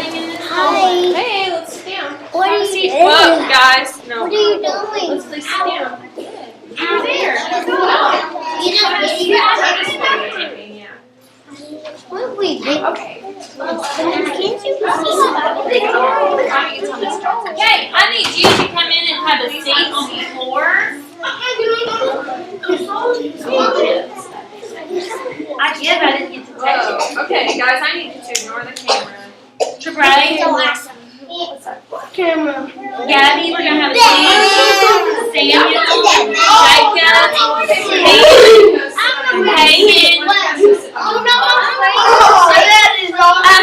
living in this Hi. hallway. Hey, let's sit down. What are you doing? Whoa, guys. No. What are you doing? Let's please sit down. You're there. Yeah. What are we doing? Okay. Can't you see? Okay, I need you to come in and have a seat on the floor. I didn't get to text you. Okay, guys, I need you to ignore the camera. Trey, Camera. Gabby, we're going to have a seat. Samuel, Jacob, Hayden.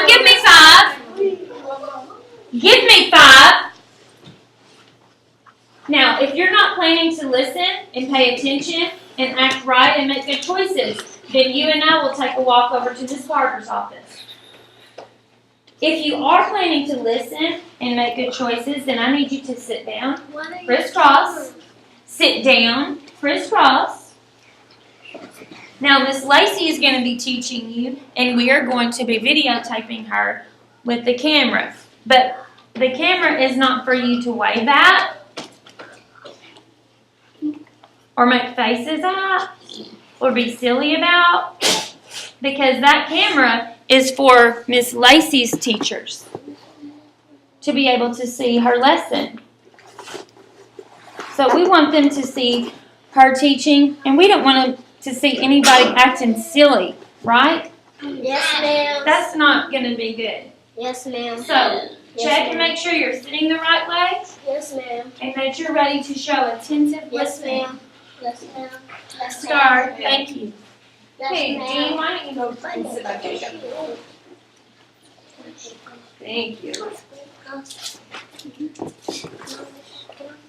Give me 5. Give me 5. Now, if you're not planning to listen and pay attention and act right and make good choices, then you and I will take a walk over to Miss Barber's office. If you are planning to listen and make good choices, then I need you to sit down, crisscross, sit down, crisscross. Now, Miss Lacey is going to be teaching you, and we are going to be videotaping her with the camera. But the camera is not for you to wave at or make faces at or be silly about, because that camera is for Miss Lacey's teachers to be able to see her lesson. So we want them to see her teaching, and we don't want them to see anybody acting silly, right? Yes, ma'am. That's not going to be good. Yes, ma'am. So check and make sure you're sitting the right way, Yes, ma'am. and that you're ready to show attentive Yes, listening. ma'am. Yes, ma'am. Yes, Start. Thank you. Yes, Hey, ma'am. Dean, why don't you go and sit by Jacob? Thank you.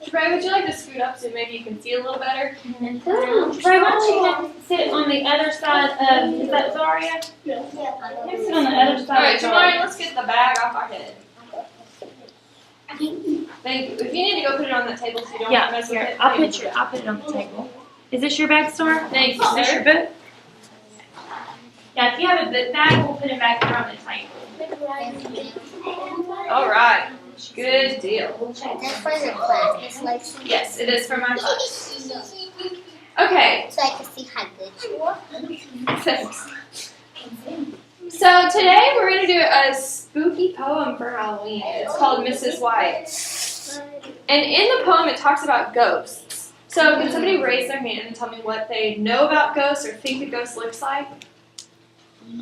Trey, would you like to scoot up so maybe you can see a little better? Trey, why don't you come sit on the other side of, is that Zaria? Come sit on the other side. Alright, Jamari, let's get the bag off our head. Thank you. If you need to go put it on that table so you don't mess with it. I'll put it on the table. Is this your bag, Star? Thank you. Is this your book? Yeah, if you have a book bag, we'll put it back there on the table. Alright. Good deal. That's for your class, Miss Lacey. Yes, it is for my class. Okay. So I can see how good you are. Thanks. So today we're going to do a spooky poem for Halloween. It's called Mrs. White. And in the poem it talks about ghosts. So can somebody raise their hand and tell me what they know about ghosts or think a ghost looks like?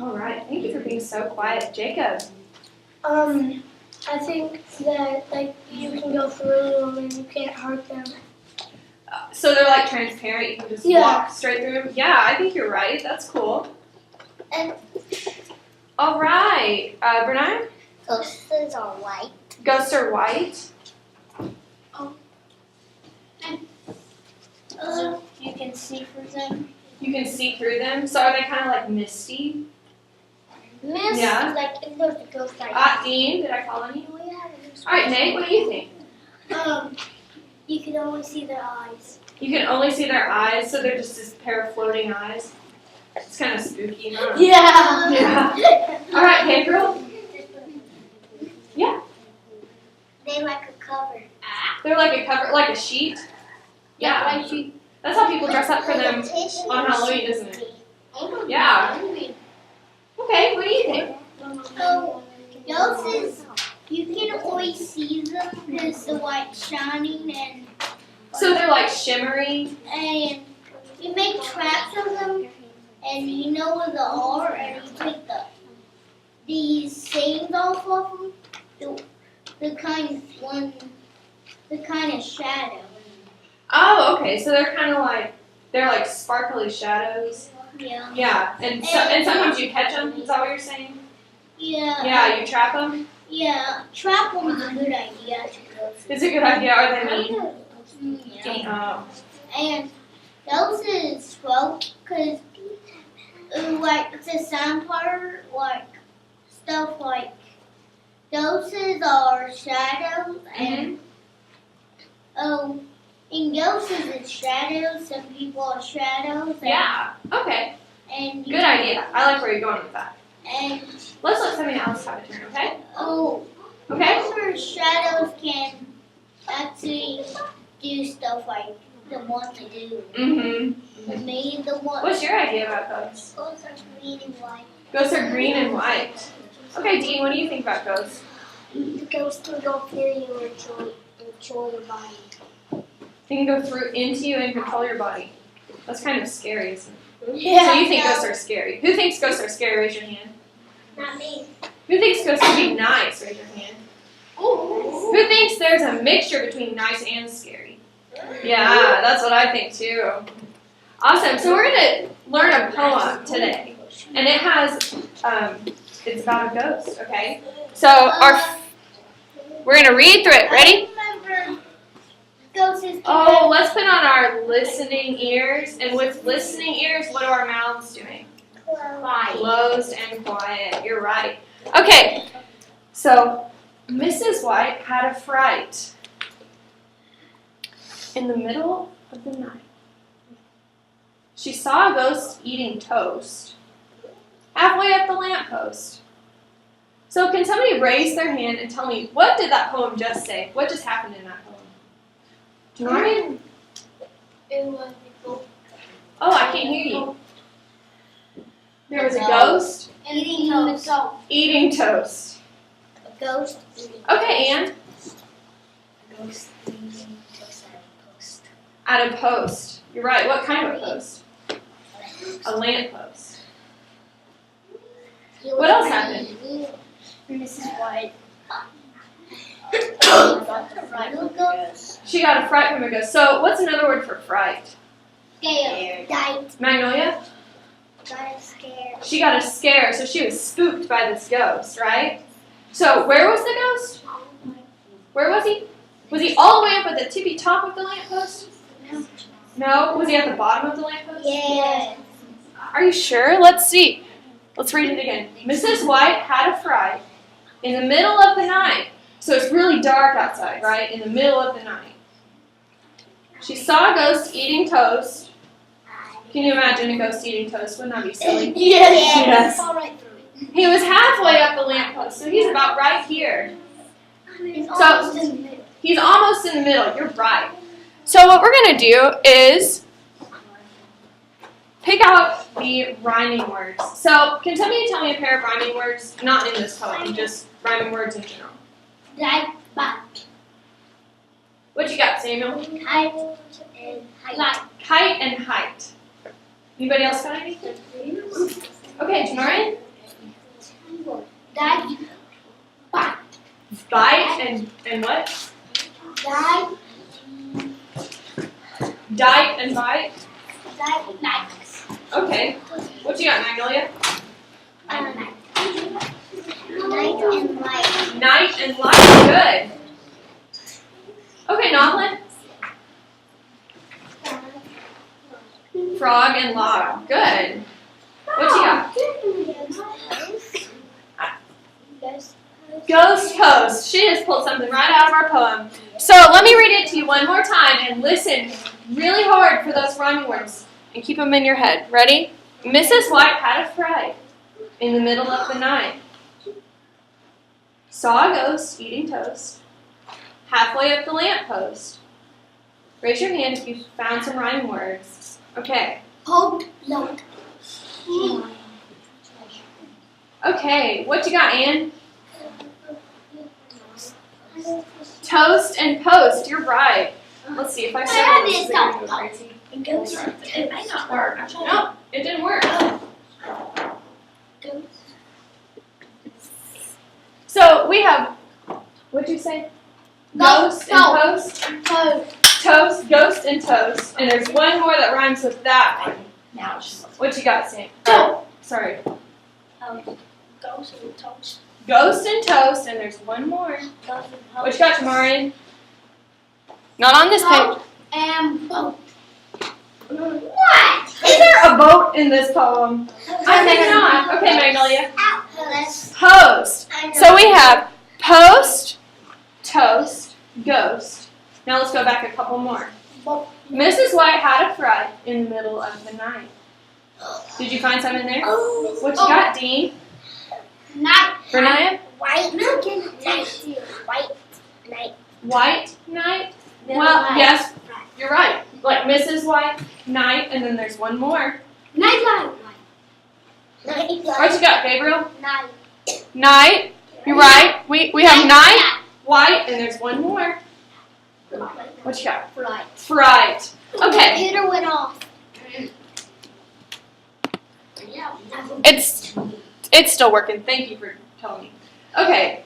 Alright, thank you for being so quiet. Jacob. I think that you can go through them and you can't hurt them. So they're like transparent, you can just walk straight through them? Yeah, I think you're right. That's cool. And Alright, Bernard? ghosts are white. Ghosts are white? You can see through them. You can see through them? So are they kind of like misty? Miss, Yeah. like if there's a ghost like Dean, did I call on you? Alright, Nate, what do you think? You can only see their eyes. You can only see their eyes, so they're just this pair of floating eyes. It's kind of spooky, huh? Yeah. Yeah. Alright, Gabriel? Yeah. they like a cover. They're like a cover, like a sheet? Yeah. That's how people dress up for them on Halloween, isn't it? Yeah. Okay, what do you think? So ghosts, you can always see them because the white's shining So they're like shimmery? and you make traps of them and you know where they are and you take these sayings off of them, the kind of shadow. Oh, okay, so they're kind of like, they're like sparkly shadows. Yeah. Yeah, and sometimes you catch them, is that what you're saying? Yeah. Yeah, you trap them? Yeah. Trap them is a good idea to go through. It's a good idea, are they mean? Yeah. Oh. And those is well, cause like the sound part, like stuff like those are shadows and in ghosts is shadows. Some people are shadows. Yeah. Okay. And Good idea. I like where you're going with that. And Let's let somebody else have a turn, okay? Okay. Her shadows can actually do stuff like the ones they do. Mm-hmm. Maybe the one. What's your idea about ghosts? Ghosts are green and white. Ghosts are green and white. Okay, Dean, what do you think about ghosts? The ghost can go through you and control your body. They can go through into you and control your body. That's kind of scary, isn't it? Yeah. So you think ghosts are scary. Who thinks ghosts are scary? Raise your hand. Not me. Who thinks ghosts can be nice? Raise your hand. Ooh. Who thinks there's a mixture between nice and scary? Yeah, that's what I think too. Awesome. So we're going to learn a poem today. And it has, it's about a ghost, okay? So we're going to read through it. Ready? I remember ghosts is Oh, let's put on our listening ears. And with listening ears, what are our mouths doing? Closed and quiet. You're right. Okay. So Mrs. White had a fright in the middle of the night. She saw a ghost eating toast halfway up the lamppost. So can somebody raise their hand and tell me, what did that poem just say? What just happened in that poem? Do you know what I mean? It was Oh, I can't hear you. There was a ghost eating toast. eating toast. A ghost eating Okay, Ann. ghost eating toast at a post. At a post. You're right. What kind of a post? A lamppost. What else happened? Mrs. White. She got a fright from a ghost. So what's another word for fright? Scared. Died. Magnolia? Got scared. She got a scare, so she was spooked by this ghost, right? So where was the ghost? Where was he? Was he all the way up at the tippy top of the lamppost? No? Was he at the bottom of the lamppost? Yes. Are you sure? Let's see. Let's read it again. Mrs. White had a fright in the middle of the night. So it's really dark outside, right? In the middle of the night. She saw a ghost eating toast. Can you imagine a ghost eating toast? Wouldn't that be silly? Yes. He was halfway up the lamppost, so he's about right here. So he's almost in the middle. You're right. So what we're going to do is pick out the rhyming words. So can somebody tell me a pair of rhyming words? Not in this poem, just rhyming words in general. Died back. What you got, Samuel? Height and height. Kite and height. Anybody else got anything? Okay, Jamarian? Died back. Bite and what? Died. Dite and bite. Died night. Okay. What you got, Magnolia? Night and light. Night and light. Good. Okay, Noblin? Frog and log. Good. What you got? Ghost post. She just pulled something right out of our poem. So let me read it to you one more time and listen really hard for those rhyming words and keep them in your head. Ready? Mrs. White had a fright in the middle of the night. Saw a ghost eating toast halfway up the lamppost. Raise your hand if you found some rhyming words. Okay. Hold look. Okay, what you got, Ann? Toast and post. You're right. Let's see if I circle this. Is it gonna go crazy? It might not work. No, it didn't work. So we have, what'd you say? Ghost and post? Toast, ghost and toast. And there's one more that rhymes with that one. Now, What you got, Sam? Oh, sorry. ghost and toast. Ghost and toast, and there's one more. What you got, Tamarian? Not on this page. And boat. What? Is there a boat in this poem? I think not. Okay, Magnolia. Let's. Post. So we have post, toast, ghost. Now let's go back a couple more. Mrs. White had a fright in the middle of the night. Did you find some in there? What you got, Dean? Night. For Naya? White. Night. White. Night. White knight? Well, yes, you're right. Like Mrs. White, knight, and then there's one more. Night. What you got, Gabriel? Night. Knight. You're right. We have knight, white, and there's one more. What you got? Fright. Fright. Okay. Computer went off. It's still working. Thank you for telling me. Okay.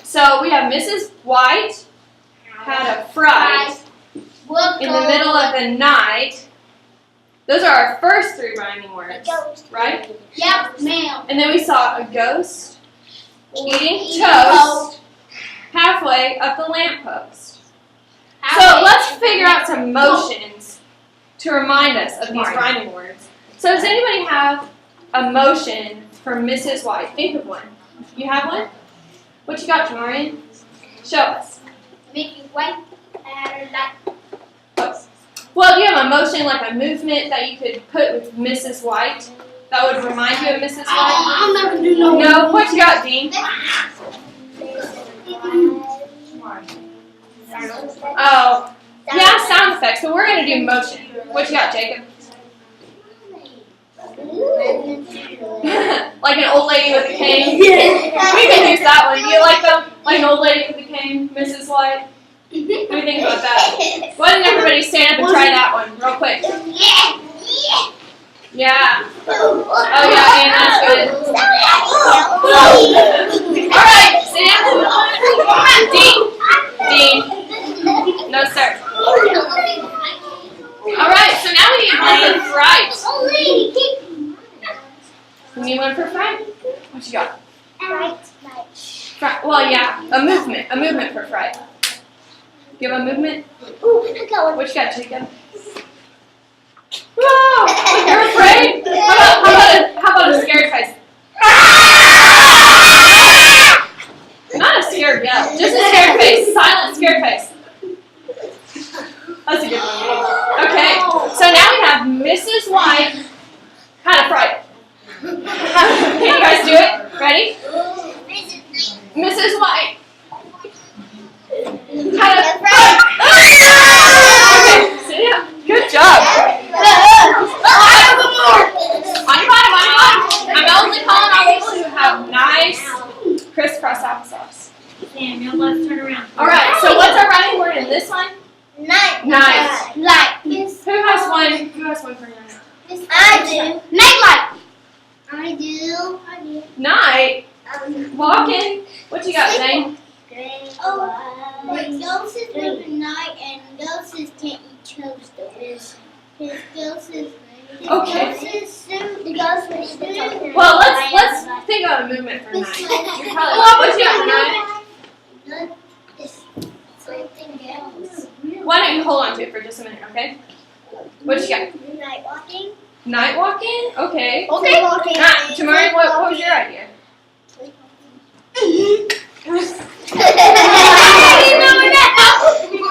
So we have Mrs. White had a fright in the middle of the night. Those are our first 3 rhyming words, right? Yep, ma'am. And then we saw a ghost eating toast halfway up the lamppost. So let's figure out some motions to remind us of these rhyming words. So does anybody have a motion for Mrs. White? Think of one. You have one? What you got, Jamarian? Show us. Making white and that. Well, do you have a motion, like a movement that you could put with Mrs. White that would remind you of Mrs. White? I'll never do no. No. What you got, Dean? Oh, yeah, sound effects. So we're gonna do motion. What you got, Jacob? Like an old lady with a cane. We can use that one. Do you like them? Like an old lady with a cane, Mrs. White? What do you think about that? Why didn't everybody stand up and try that one real quick? Yeah. Oh yeah, and that's good. All right, Sam. Dean. No, sir. All right, so now we need one for fright. We need one for fright. What you got? Fright. Well, yeah, a movement for fright. Do you have a movement? What you got, Jacob? Whoa! You're afraid? How about a scared face? Not a scared yell, just a scared face. Silent scared face. That's a good one. Okay, so now we have Mrs. White had a fright. Can you guys do it? Ready? Mrs. White had a fright. Okay, sit down. Good job. On your bottom. I'm only calling on people who have nice crisscross applesauce. Samuel, let's turn around. All right. So what's our rhyming word in this one? Night. Night. Light. Who has one? Who has one for night? I do. Night light. I do. Night. Walking. What you got, Zane? Oh, but ghosts live at night and ghosts can't eat toast. His ghosts is. Okay. The ghost is soon. Well, let's think of a movement for night. You're probably what you got for night? Something else. Why don't you hold on to it for just a minute, okay? What you got? Night walking. Night walking? Okay. Okay. Walking. Tamari, what was your idea?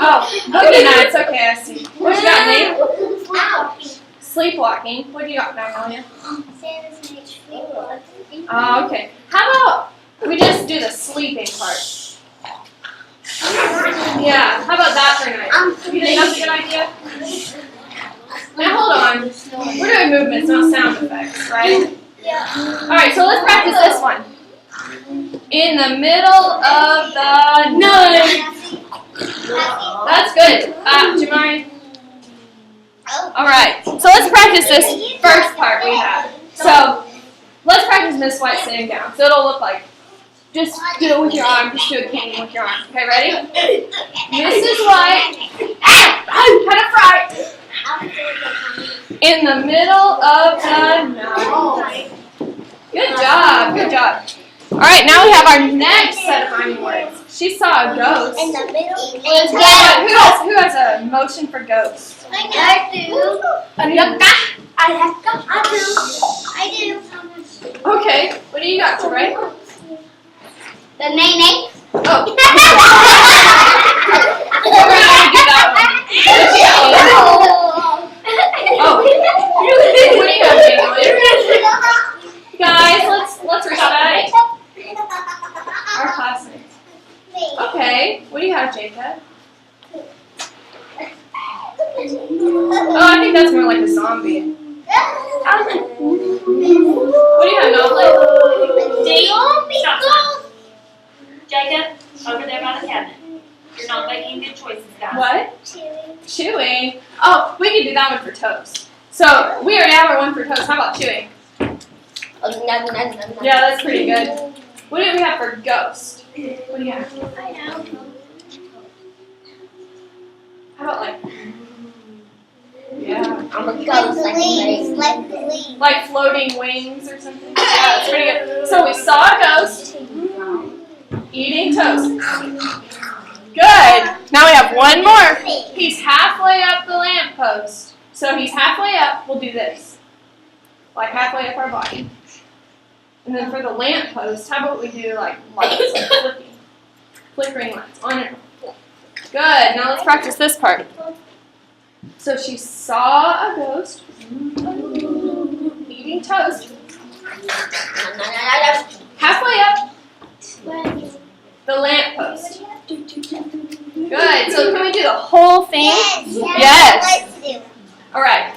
Oh, boogie nights. Okay, I see. What you got, Nate? Ouch. Sleepwalking. What do you got, Magnolia? Santa's made sleepwalking. Oh, okay. How about we just do the sleeping part? Yeah. How about that for night? You think that's a good idea? Now hold on. We're doing movements, not sound effects, right? Yeah. All right. So let's practice this one. In the middle of the night. That's good. Jamari. All right. So let's practice this first part we have. So let's practice Miss White sitting down. So it'll look like, just do it with your arm. Just do a cane with your arm. Okay, ready? Mrs. White had a fright in the middle of the night. Good job. Good job. All right, now we have our next set of rhyming words. She saw a ghost. In the middle. Who has a motion for ghosts? I do. I do. Okay, what do you got to write? The name. Oh. We're gonna do that one. Oh. What do you have, Daniel? Guys, let's recite. Okay. What do you have, Jacob? Oh, I think that's more like a zombie. What do you have, Nobley? Stop. Jacob, over there by the cabinet. You're not making good choices, guys. What? Chewing? Oh, we can do that one for toast. So, we already have our one for toast. How about chewing? Yeah, that's pretty good. What do we have for ghost? What do you have? How about like... Yeah. I'm a ghost like the leaves. Like floating wings or something? Yeah, that's pretty good. So we saw a ghost eating toast. Good. Now we have one more. He's halfway up the lamppost. So he's halfway up. We'll do this. Like halfway up our body. And then for the lamppost, how about we do like lights, like flickering lights on and off. Good. Now let's practice this part. So she saw a ghost eating toast. Halfway up the lamppost. Good. So can we do the whole thing? Yes. All right.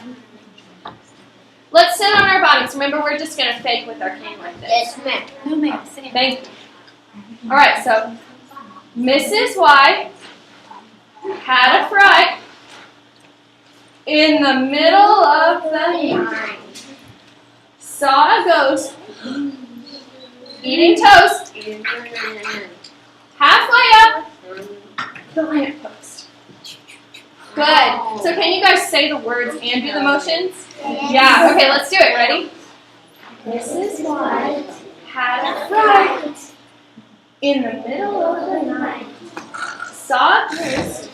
Let's sit on our bottoms. Remember, we're just going to fake with our cane like this. Yes, ma'am. No, ma'am. Thank you. All right, so Mrs. Y had a fright in the middle of the night. Saw a ghost eating toast halfway up the lamppost. Good. So can you guys say the words and do the motions? Yeah. Okay, let's do it. Ready? Mrs. Y had a fright in the middle of the night. Saw a ghost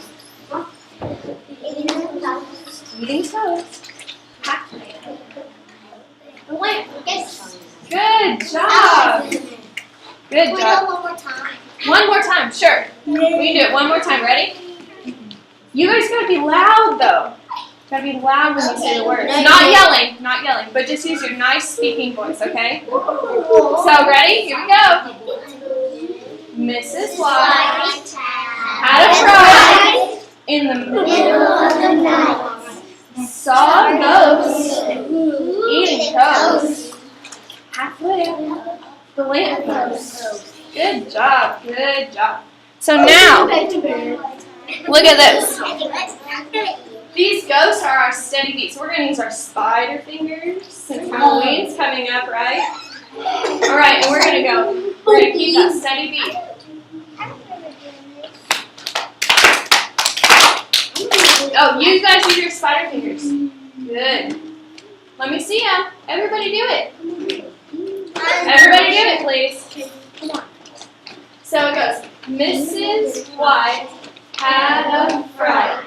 eating toast halfway up the lamppost. Good job. Good We job. go one more time. One more time, sure. We can do it one more time. Ready? You guys gotta be loud though. Gotta be loud when you say the words. Not yelling, but just use your nice speaking voice, okay? So ready? Here we go. Mrs. Y had a fright in the middle of the night. Saw a ghost eating toast halfway up the lamppost. Good job, good job. So now, look at this. These ghosts are our steady beat. So we're going to use our spider fingers since Halloween's coming up, right? All right, and we're going to keep that steady beat. Oh, you guys use your spider fingers. Good. Let me see them. Everybody do it. Everybody do it, please. So it goes, Mrs. White had a fright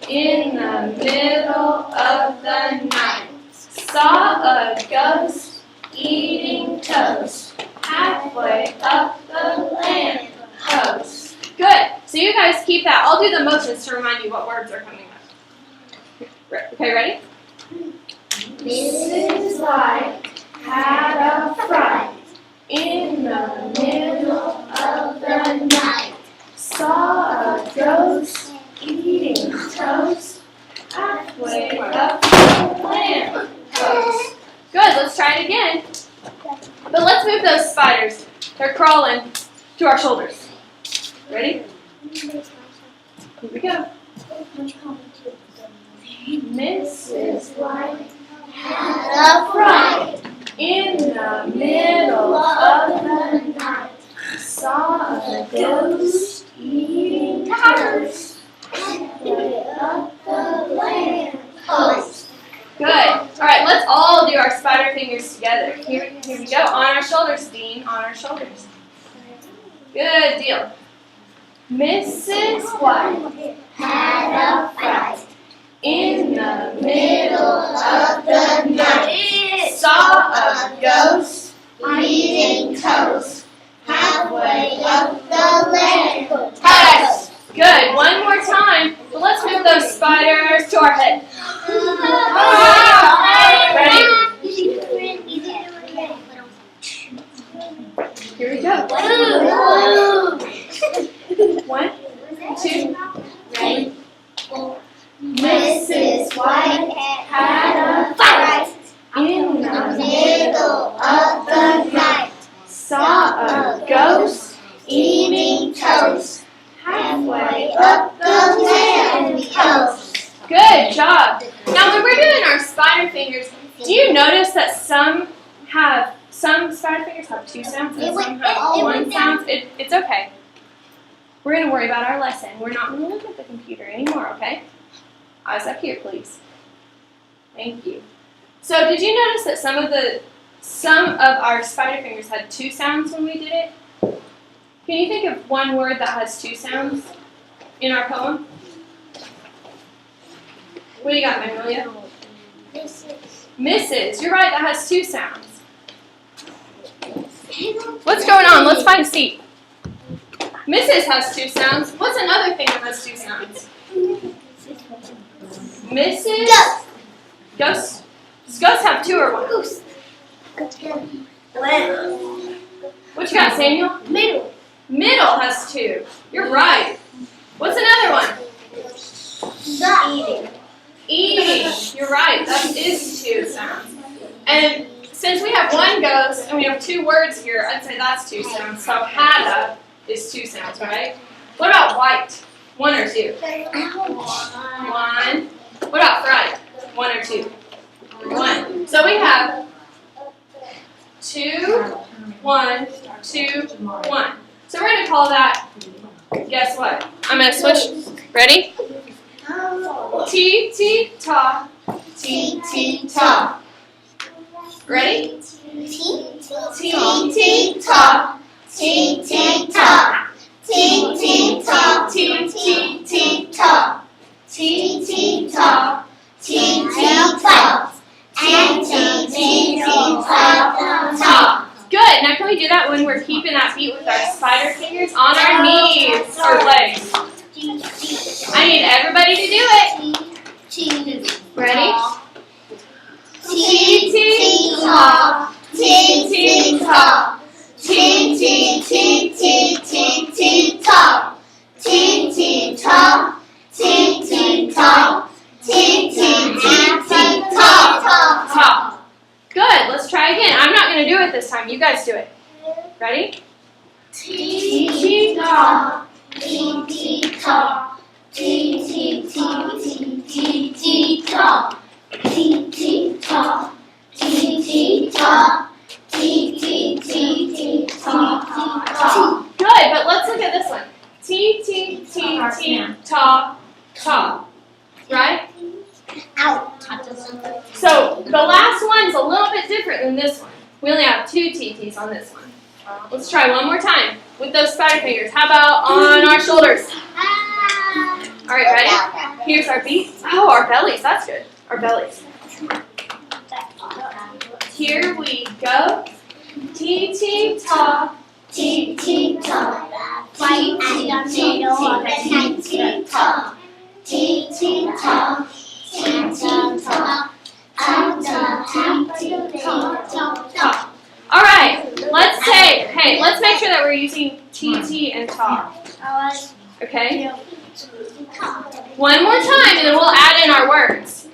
in the middle of the night. Saw a ghost eating toast halfway up the lamppost. Good. So you guys keep that. I'll do the motions to remind you what words are coming up. Okay, ready? Mrs. White had a fright in the middle of the night. Saw a ghost eating toast halfway up the lamppost. Good, let's try it again. But let's move those spiders. They're crawling to our shoulders. Ready? Here we go. Mrs. White had a fright in the middle of the night. Saw a ghost eating toast halfway up the lamppost. Good. All right, let's all do our spider fingers together. Here we go. On our shoulders, Dean. On our shoulders. Good deal. Mrs. White had a fright in the middle of the night. Saw a ghost eating toast halfway up the lamppost. Good. One more time. But let's move those spiders to our head. Ready? Here we go. One spider fingers, do you notice that some spider fingers have 2 sounds and some have 1 sound? It's okay. We're going to worry about our lesson. We're not going to look at the computer anymore, okay? Eyes up here, please. Thank you. So did you notice that some of our spider fingers had 2 sounds when we did it? Can you think of one word that has 2 sounds in our poem? What do you got, Magnolia? Misses. You're right, that has 2 sounds. What's going on? Let's find a seat. Misses has 2 sounds. What's another thing that has 2 sounds? Misses? Ghosts. Does ghosts have 2 or 1? What you got, Samuel? Middle has 2. You're right. What's another one? Eating. You're right. That is 2 sounds. And since we have 1 ghost and we have 2 words here, I'd say that's 2 sounds. So hada is 2 sounds, right? What about white? 1 or 2? 1. What about fried? 1 or 2? 1. So we have 2, 1, 2, 1. So we're going to call that, guess what? I'm going to switch. Ready? T-T-ta. T-T-ta. Ready? T-T-ta. T-T-ta. T-T-ta. T-T-T-ta. T-T-ta. T-T-ta. T-T-T-ta. Good. Now can we do that when we're keeping that beat with our spider fingers on our knees or legs? I need everybody to do it. Ready? T-T-ta. T-T-ta. T-T-T-T-T-T-ta. T-T-ta. T-T-ta. T-T-T-T-ta. Good. Let's try again. I'm not going to do it this time. You guys do it. Ready? T-T-ta. T-T-ta. T-T-T-T-T-T-ta. T-T-ta. T-T-ta. T-T-T-T-T-ta. Good, but let's look at this one. T-T-T-T-ta. Ta. Right? So the last one's a little bit different than this one. We only have 2 TTs on this one. Let's try one more time with those spider fingers. How about on our shoulders? All right, ready? Here's our beat. Oh, our bellies. That's good. Our bellies. Here we go. T-T-ta. T-T-ta. T-T-T-T-T-ta. T-T-ta. T-T-ta. All right, let's say, hey, let's make sure that we're using T-T and ta. Okay? One more time and then we'll add in our words.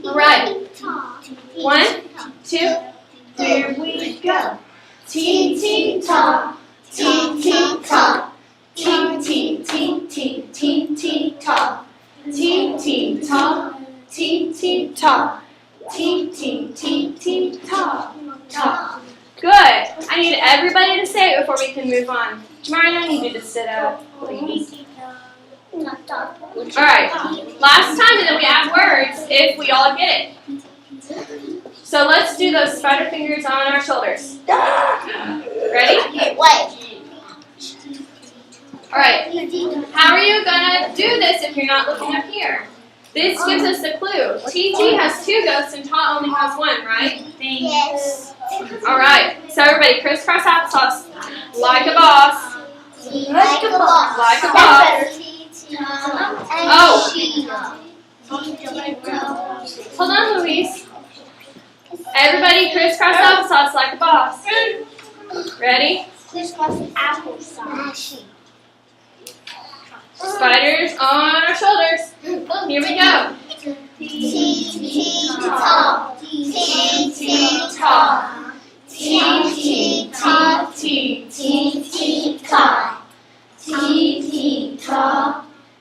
All right. 1, 2, here we go. T-T-ta. T-T-ta. T-T-T-T-T-T-ta. T-T-ta. T-T-ta. T-T-T-T-Ta. Ta. Good. I need everybody to say it before we can move on. Marion, I need you to sit up, please. Alright. Last time, and then we add words if we all get it. So let's do those spider fingers on our shoulders. Ready? Alright. How are you going to do this if you're not looking up here? This gives us a clue. TT has 2 ghosts and Ta only has 1, right? Yes. Alright. So everybody crisscross applesauce. Like a boss. Like a boss. Like a boss. Oh. Hold on, Louise. Everybody crisscross applesauce like a boss. Ready? Crisscross applesauce. Spiders on our shoulders. Here we go. T-T-ta. T-T-ta. T-T-T-T-T-ta.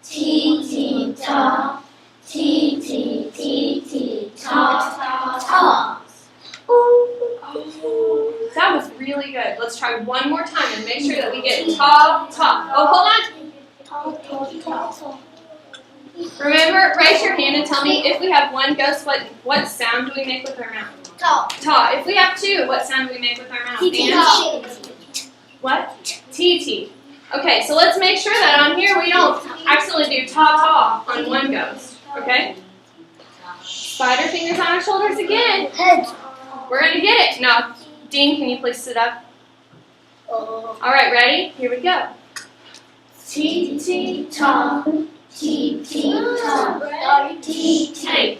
T-T-ta. T-T-T-T-T. good. Let's try one more time and make sure that we get ta, ta. Oh, hold on. Remember, raise your hand and tell me if we have one ghost, what sound do we make with our mouth? Ta. Ta. If we have two, what sound do we make with our mouth? What? T-T. Okay, so let's make sure that on here we don't accidentally do ta-ta on one ghost. Okay? Spider fingers on our shoulders again. We're going to get it. Now, Dean, can you please sit up? All right, ready? Here we go. T-T-ta. T-T-ta. T-T-ta.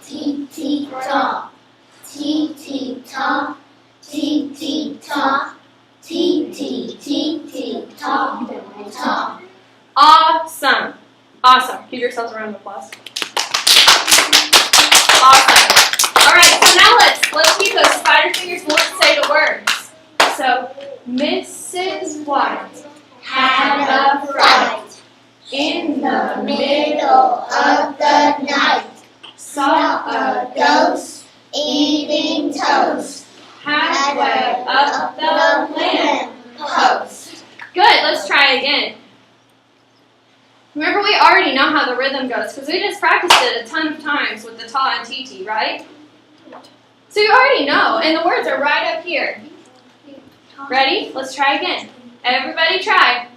T-T-ta. T-T-ta. T-T-ta. T-T-T-T-ta. Awesome. Awesome. Give yourselves a round of applause. Awesome. All right, so now let's keep those spider fingers and let's say the words. So, Mrs. White Had a fright in the middle of the night. saw A ghost eating toast halfway up the lamp post. Good, let's try again. Remember, we already know how the rhythm goes because we just practiced it a ton of times with the ta and TT, right? So you already know, and the words are right up here. Ready? Let's try again. Everybody try.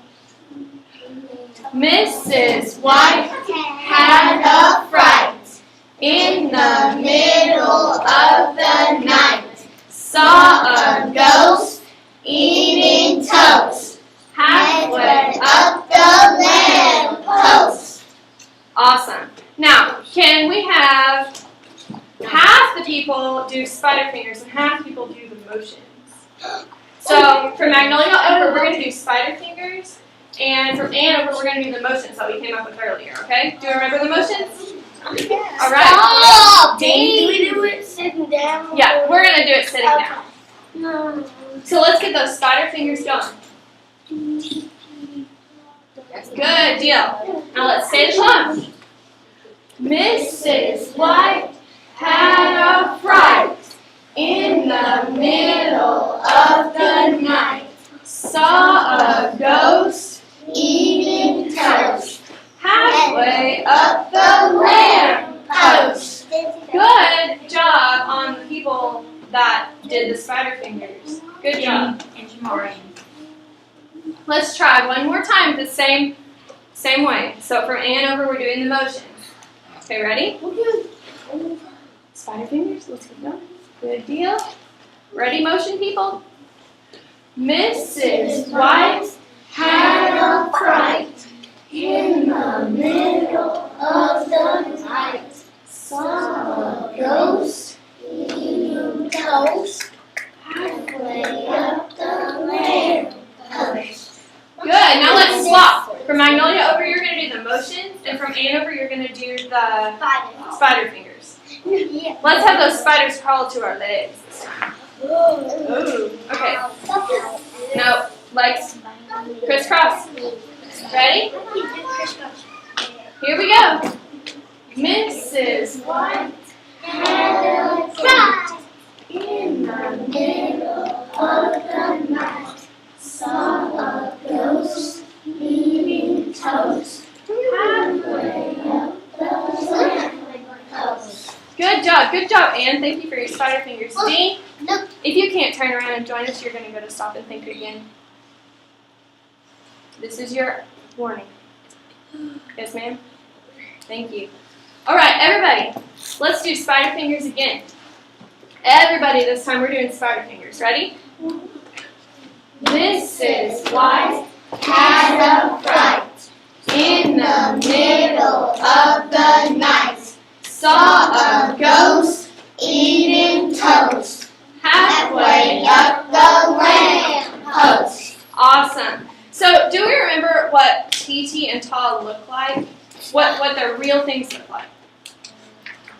Mrs. White Had a fright in the middle of the night. saw a Ghost eating toast halfway up the lamp post. Awesome. Now, can we have half the people do spider fingers and half the people do the motions? So, from Magnolia over, we're going to do spider fingers, and from Ann over, we're going to do the motions that we came up with earlier, okay? Do you remember the motions? All right. Stop! Dean? Do we do it sitting down? Yeah, we're going to do it sitting down. No. So let's get those spider fingers going. Good deal. Now let's say the poem. Mrs. White had a fright in the middle of the night. Saw a ghost Eating toast halfway up the lamp post. Good job on the people that did the spider fingers. Good job. Let's try one more time the same way. So from Ann over, we're doing the motions. Okay, ready? Spider fingers. Let's get going. Good deal. Ready, motion people? Mrs. White had a fright in the middle of the night. saw a Ghost eating toast halfway up the lamp post. Good. Now let's swap. From Magnolia over, you're going to do the motions, and from Ann over, you're going to do the spider fingers. Let's have those spiders crawl to our legs this time. Ooh. Okay. Now, legs crisscross. Ready? Here we go. Mrs. White Had a fright in the middle of the night. Saw a ghost eating toast halfway up the lamp post. Good job, Ann. Thank you for your spider fingers. Oh, Dean, no. if you can't turn around and join us, you're going to go to stop and think again. This is your warning. Yes, ma'am? Thank you. All right, everybody, let's do spider fingers again. Everybody, this time we're doing spider fingers. Ready? Mrs. White Had a fright in the middle of the night. saw a Ghost eating toast halfway up the lamp post. Awesome. So, do we remember what TT and Ta look like? What their real things look like?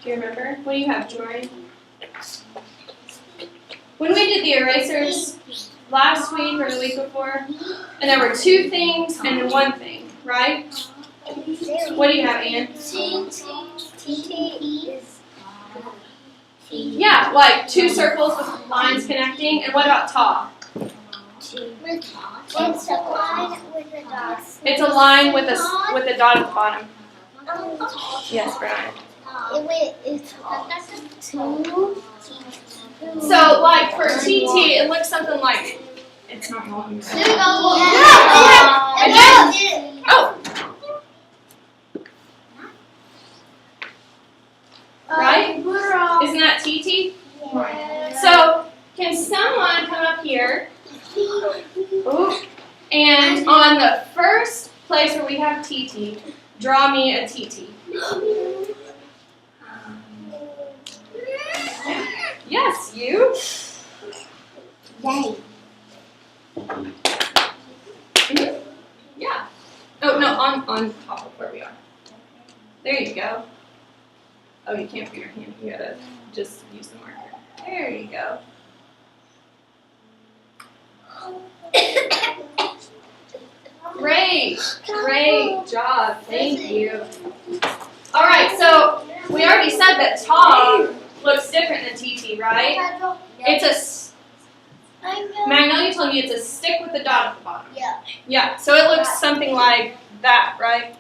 Do you remember? What do you have, Jordan? When we did the erasers last week or the week before, and there were two things and then one thing, right? What do you have, Ann? Yeah, like two circles with lines connecting. And what about ta? It's a line with a dot. It's a line with a dot at the bottom. Yes, Brian. It's two. So, like for TT, it looks something like. It's not long. There we go. Oh. Right? Isn't that TT? So, can someone come up here? Ooh, and on the first place where we have TT, draw me a TT. Yes, you. Yay. Mhm. Yeah. Oh, no, on top of where we are. There you go. Oh, you can't put your hand. You gotta just use the marker. There you go. Great job. Thank you. All right, so we already said that ta looks different than TT, right? It's a Magnolia told me it's a stick with a dot at the bottom. Yeah. Yeah. So it looks something like that, right?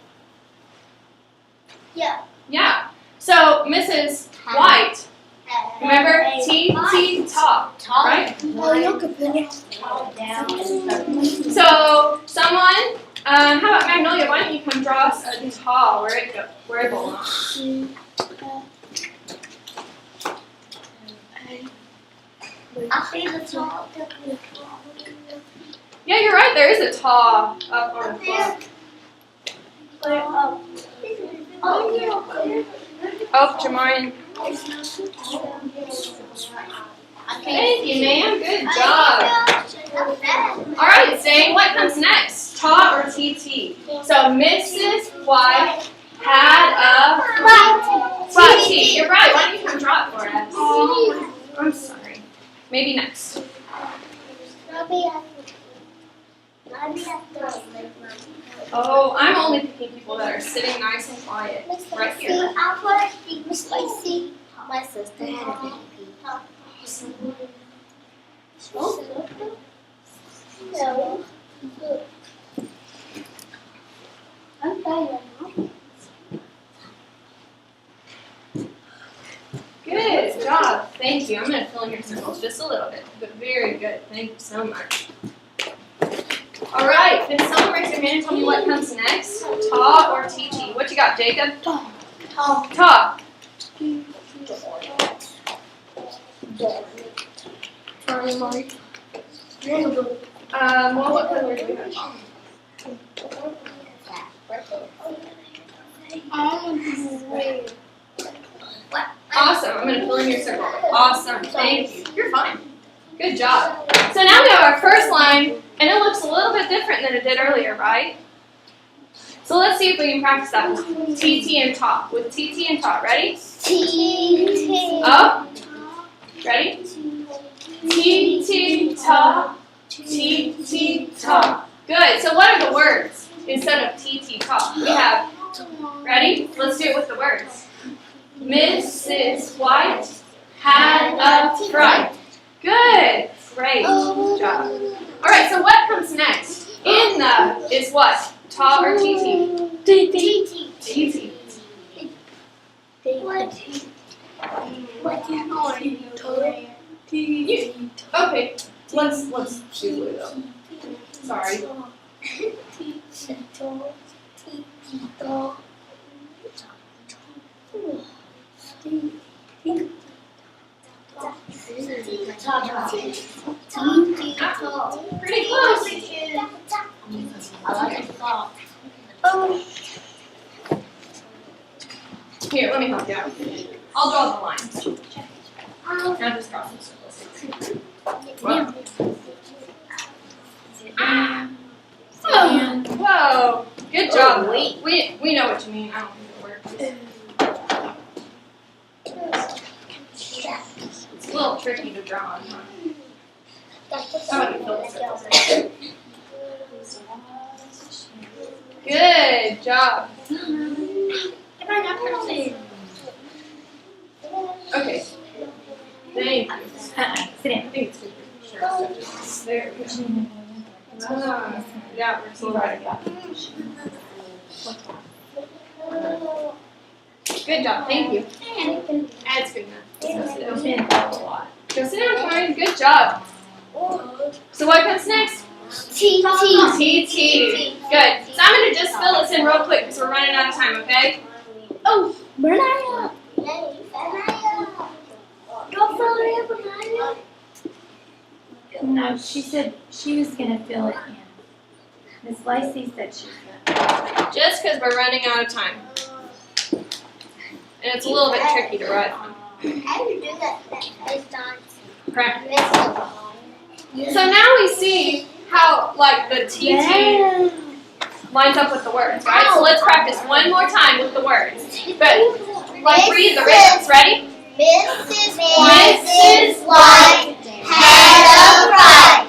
Yeah. Yeah. So Mrs. White, remember T ta, right? Oh, you could put it So someone, how about Magnolia? Why don't you come draw us a ta where it belongs? I see the top. Yeah, you're right. There is a ta up on the floor. Oh, Jamarian. Thank you, ma'am. Good job. All right, Zane, what comes next? Ta or TT? So Mrs. White had a flat T. You're right. Why don't you come draw it for us? I'm sorry. Maybe next. Oh, I'm only picking people that are sitting nice and quiet. Right here. Spicy. My sister had a baby. No. I'm tired. Good job. Thank you. I'm going to fill in your circles just a little bit, but very good. Thank you so much. All right. Can someone raise their hand and tell me what comes next? Ta or TT? What you got, Jacob? Ta. Ta. Well, what color do we have? Awesome. I'm going to fill in your circle. Awesome. Thank you. You're fine. Good job. So now we have our first line, and it looks a little bit different than it did earlier, right? So let's see if we can practice that one. TT and ta. With TT and ta. Ready? Up. Ready? TT ta. TT ta. Good. So what are the words instead of TT ta? We have, ready? Let's do it with the words. Mrs. White had a fright. Good. Great job. All right, so what comes next? In the is what? Ta or TT? TT. Okay, let's do blue though. Sorry. Pretty close. I like it soft. Here, let me help you out. I'll draw the lines. Now just draw some circles. Wow. Whoa. Good job. We know what you mean. I don't think it works. It's a little tricky to draw on, huh? How about you fill the circles in? Good job. Okay. Sit down. Yeah, good job, thank you. That's good enough. Go sit down, Karen. Good job. So what comes next? T. Good. So I'm going to just fill this in real quick because we're running out of time, okay? Oh, banana. Go fill it in, banana. No, she said she was gonna fill it in. Miss Lacey said she's gonna. Just because we're running out of time. And it's a little bit tricky to write on. How do you do that first time? Practice. So now we see how, like, the TT lines up with the words, right? So let's practice one more time with the words. But, like, read the rhythms. Ready? Mrs. White had a fright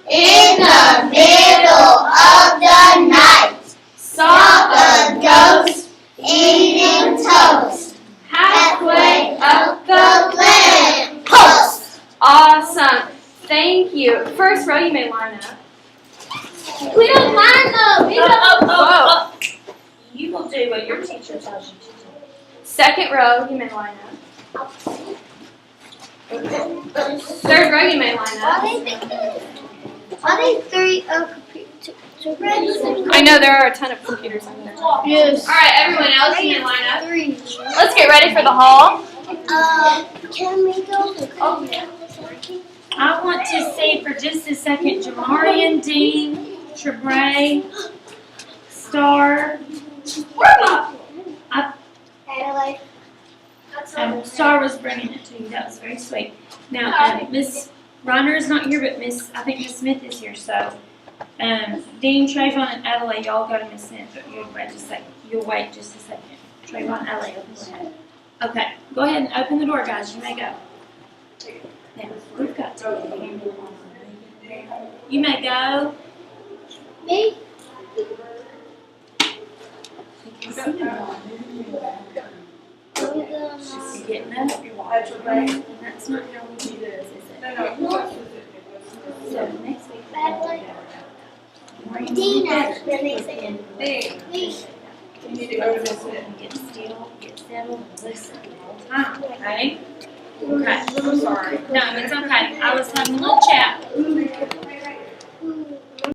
in the middle of the night. Saw A ghost eating toast halfway up the lamp post. Awesome. Thank you. First row, you may line up. We don't mind though. We don't. Whoa. You will do what your teacher tells you to do. Second row, you may line up. Third row, you may line up. Are they three computers? I know there are a ton of computers on there. Yes. All right, everyone else, you may line up. Three. Let's get ready for the hall. Can we go? I want to see for just a second Jamarian, Dean, Trebray, Star. Adelaide. Star was bringing it to you. That was very sweet. Now, Miss Reiner is not here, but I think Miss Smith is here. So, Dean, Trayvon, and Adelaide, y'all go to Miss Smith. But you'll wait just a second. Trayvon, Adelaide, open the door. Okay, go ahead and open the door, guys. You may go. Now, we've got to. You may go. Me? You're getting up, you're watching, and that's not how we do this, is it? So next week, Dean actually. you need to go to this and get still, get settled, and listen all the time, okay? Okay. I'm sorry. No, it's okay. I was having a little chat.